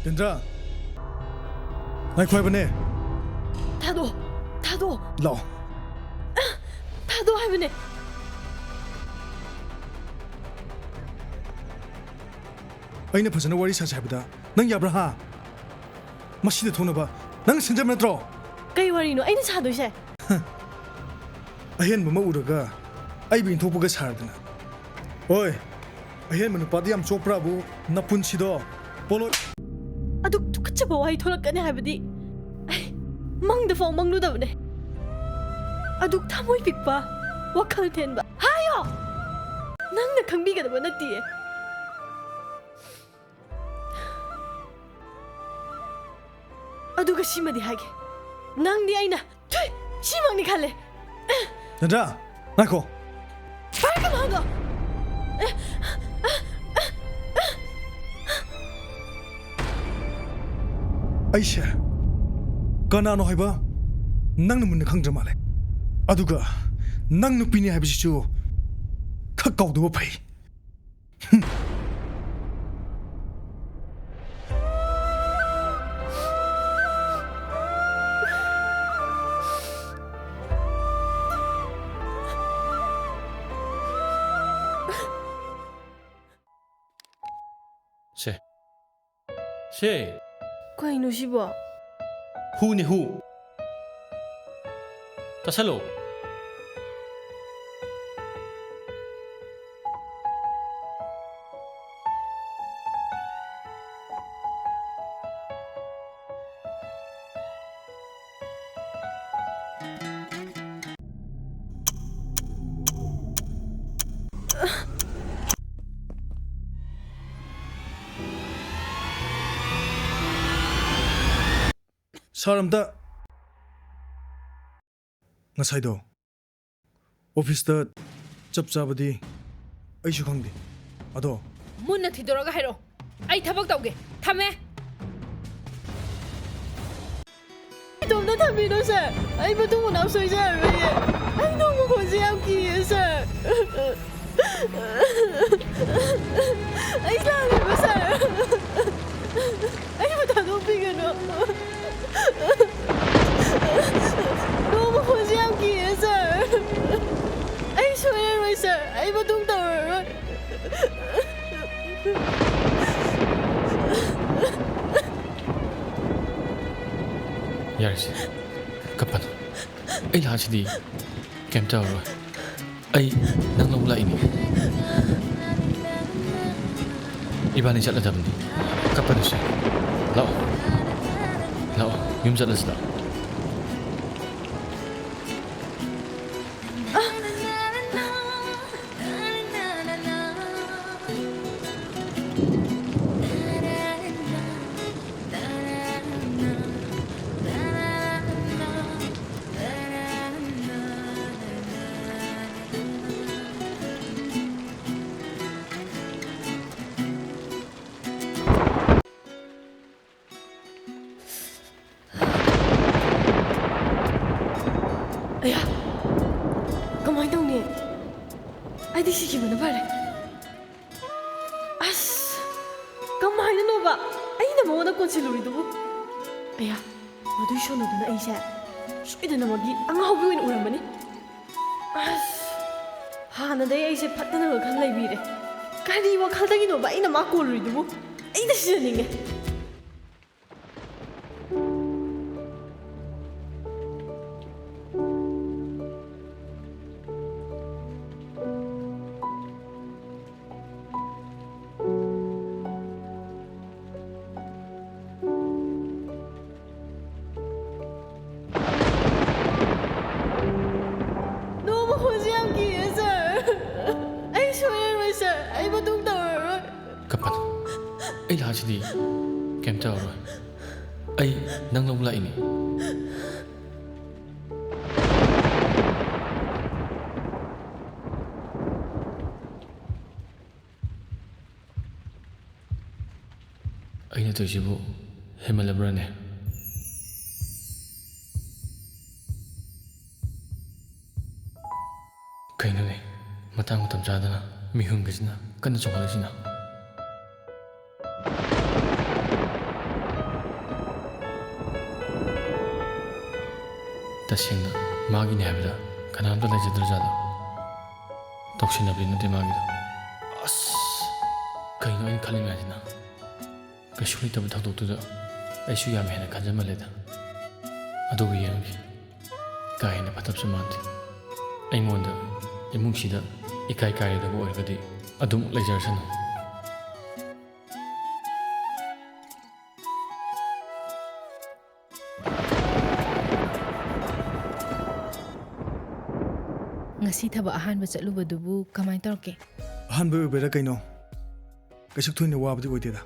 Dendra, nai khoi bane. Thado. Lao. Thado hai bane. Aina phasana wari sa saibda. Nang yabra ha. Masida thona ba. Nang senjam natro. Kai wari no aina sado se. Ahen mama uraga. Ai bin thopuga sardana. Oi. Ahen manu padiam chopra bu napun sido. Polo. Aduk tukachaba wai tholakane haibadi. Mang da fong manglu da ne. Aduk thamoi pikpa. Wakhal tenba. Hayo. Nang na khangbi ga da nati. Aduga simadi hage. Nang di aina. Tui, simang ni khale. Dendra, nako. Parka mago. Aisha. Kana no haiba. Nang nu mun khangdra male. Aduga nang nu pini haibisi chu. Khakau du pai. She. Koi no sibo. Who ni who? Tasalo. Saramda ngasaido office da chap chabadi aishu khangdi ado Munna thidoroga hairo. Ai thabak tauge. Thame. Don't let me know, sir. I but don't want to say, sir. I know what I'm here, sir. I love you, sir. I would have no bigger no. No what I'm here, sir. I swear, sir. I but don't know. Yarisi. Kapan? Ay lahat si di. Kem tao rồi. Ay nang long lại ini. Iba ni chat la dam ni. Kapan siya? Lao. Yung chat la sila. Aya, kamay daw niya. Ay, di sige mo na pare. As, kamay na no ba? Ay, naman na konsiluri do. Aya, madoy siya na doon na ay siya. Suwida na magi, ang habuin ulang ba ni? As, hana day ay siya pat na nagkang laibire. Kari wakal dagi no ba? Ay, namakuluri do. Ay, di siya ninga. Kapan? Ay lahat si di. Kem tao rồi. Ay nang long lại ini. Ay na to sibo. Himalabrane. Kaya na matang matam chadana. Mihung gasina. Kana chokala sina. तसेंना मागिने हाबदा कनामता लेजद्रजादा तौसिनबदि नते मागिदो अस कहीं इन खलिंगाजिना कशु लेतब थदोक्तुदा ऐसु याम हेना खंजमलेदा अदुगु Yanghee का हेना फतबसु मानति अइंगोंदा इमुंगसिदा इकाई कायदबो ओइरगदि अदुम लेजरसनु ngasi thaba ahanba chatlubadubu kamai torke अहनबे बेरा कइनो कइसु थुइने वाबदि ओइदेदा